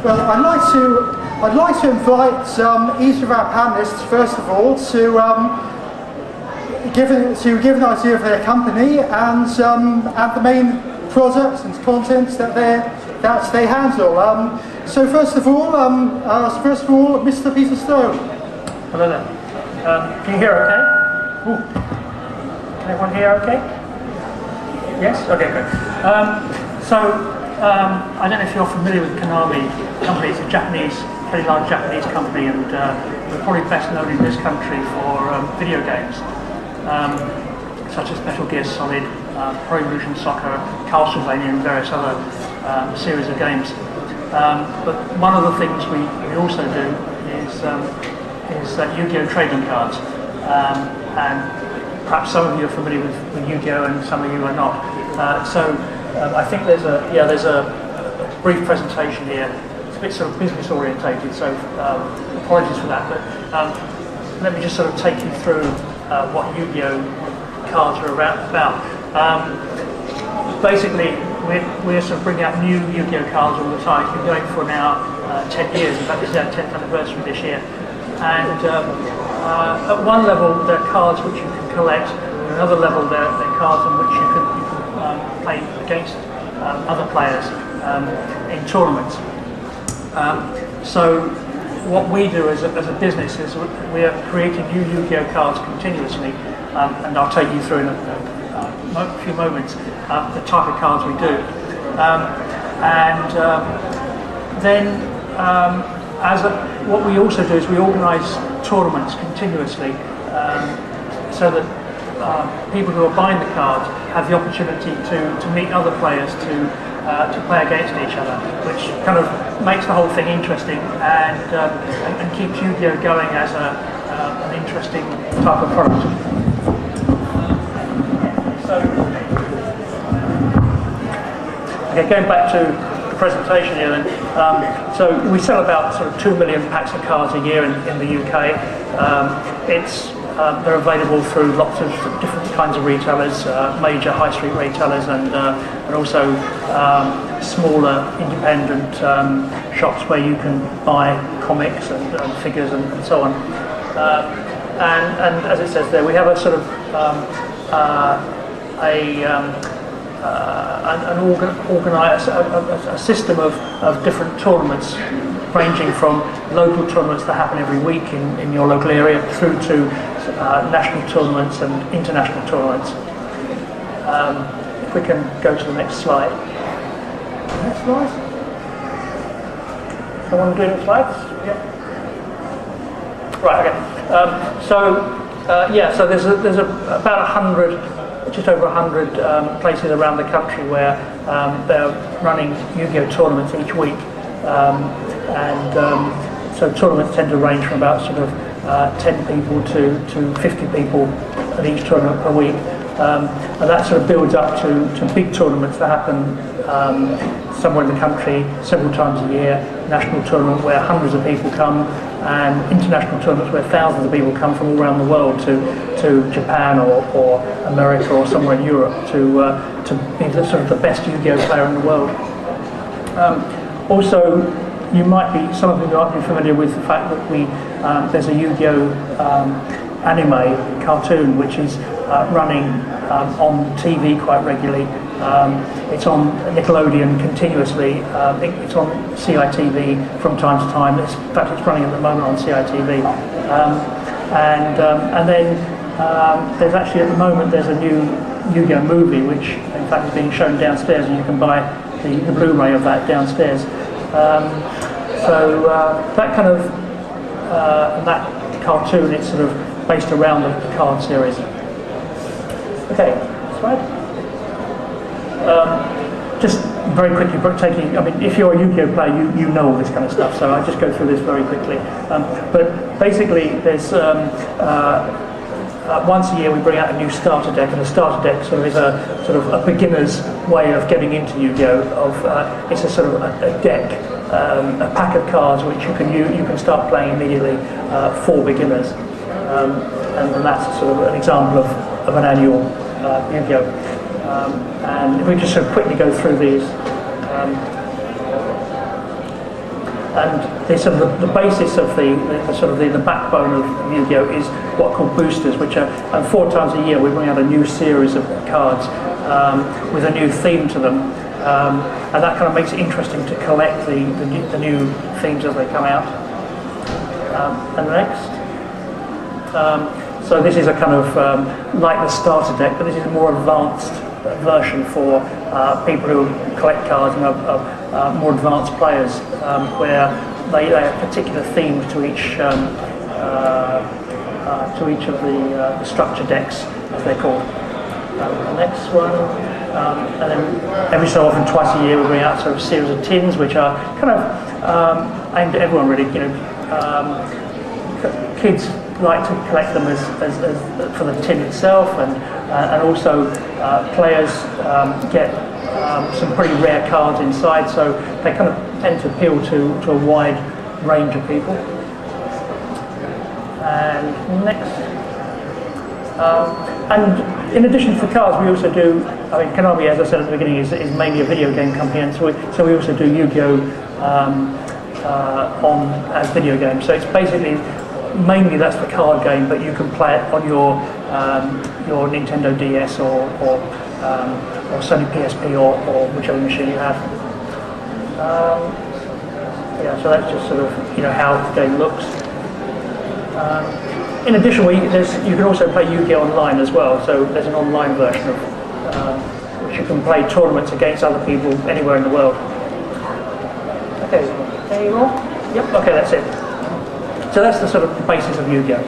Well, I'd like to invite each of our panelists, first of all, to give an idea of their company and the main products and contents that they handle. So first of all, Mr. Peter Stone. Hello there. Can you hear okay? Ooh. Can everyone hear okay? Yes? Okay, good. I don't know if you're familiar with Konami company. It's a very large Japanese company, and we're probably best known in this country for video games, such as Metal Gear Solid, Pro Evolution Soccer, Castlevania, and various other series of games. But one of the things we also do is Yu-Gi-Oh! Trading cards, and perhaps some of you are familiar with Yu-Gi-Oh! And some of you are not. I think there's a brief presentation here. It's a bit sort of business orientated, so apologies for that. But let me just sort of take you through what Yu-Gi-Oh! Cards are about. Basically, we're sort of bringing out new Yu-Gi-Oh! Cards all the time. It's been going for now 10 years. In fact, this is our 10th anniversary this year. And at one level, they're cards which you can collect. At another level, they're cards in which you can play against other players in tournaments. So what we do as a business is we are creating new Yu-Gi-Oh! Cards continuously, and I'll take you through in a few moments the type of cards we do. What we also do is we organise tournaments continuously, so that people who are buying the cards have the opportunity to meet other players to play against each other, which kind of makes the whole thing interesting and keeps Yu-Gi-Oh! Going as an interesting type of product. Going back to the presentation here then, so we sell about sort of 2 million packs of cards a year in the UK. They're available through lots of different kinds of retailers, major high street retailers, and also smaller independent shops where you can buy comics and figures and so on. And as it says there, we have a sort of a system of different tournaments, ranging from local tournaments that happen every week in your local area through to national tournaments and international tournaments. If we can go to the next slide. Next slide. Someone doing the slides? Yeah. Right. Okay. So there's about 100, just over 100 places around the country where they're running Yu-Gi-Oh! Tournaments each week. So tournaments tend to range from about sort of 10 people to 50 people at each tournament per week. And that sort of builds up to big tournaments that happen somewhere in the country several times a year, national tournament where hundreds of people come, and international tournaments where thousands of people come from all around the world to Japan or America or somewhere in Europe to be the sort of the best Yu-Gi-Oh! Player in the world. Also, some of you might be familiar with the fact that there's a Yu-Gi-Oh! Anime cartoon which is running on TV quite regularly. It's on Nickelodeon continuously. It's on CITV from time to time. In fact, it's running at the moment on CITV. And then there's actually at the moment there's a new Yu-Gi-Oh! Movie which in fact is being shown downstairs, and you can buy the Blu-ray of that downstairs. That kind of that cartoon, it's sort of based around the card series. Okay, slide. Just very quickly, if you're a Yu-Gi-Oh! Player, you know all this kind of stuff, so I'll just go through this very quickly. But basically, there's once a year we bring out a new starter deck, and the starter deck sort of a beginner's way of getting into Yu-Gi-Oh! It's a sort of a deck, a pack of cards which you can start playing immediately for beginners, and that's sort of an example of an annual Yu-Gi-Oh! And if we just sort of quickly go through these. And the sort of the basis of the sort of the backbone of Yu-Gi-Oh is what are called boosters, which are, and 4 times a year we bring out a new series of cards with a new theme to them, and that kind of makes it interesting to collect the new themes as they come out. And next. So this is a kind of like the starter deck, but this is a more advanced version for people who collect cards and are more advanced players, where they have particular themes to each of the structure decks, as they're called. The next one, and then every so often, twice a year, we bring out sort of a series of tins, which are kind of aimed at everyone, really. You know, kids like to collect them as for the tin itself, and also players get some pretty rare cards inside, so they kind of tend to appeal to a wide range of people. And next, and in addition to the cards, we also do, I mean, Konami, as I said at the beginning, is mainly a video game company, and so we also do Yu-Gi-Oh! As video games. So it's basically, mainly that's the card game, but you can play it on your Nintendo DS or Sony PSP or whichever machine you have. Yeah, so that's just sort of, you know, how the game looks. In addition, you can also play Yu-Gi-Oh! Online as well. So there's an online version of which you can play tournaments against other people anywhere in the world. Okay, any more? Yep. Okay, that's it. So that's the sort of basis of Yu-Gi-Oh!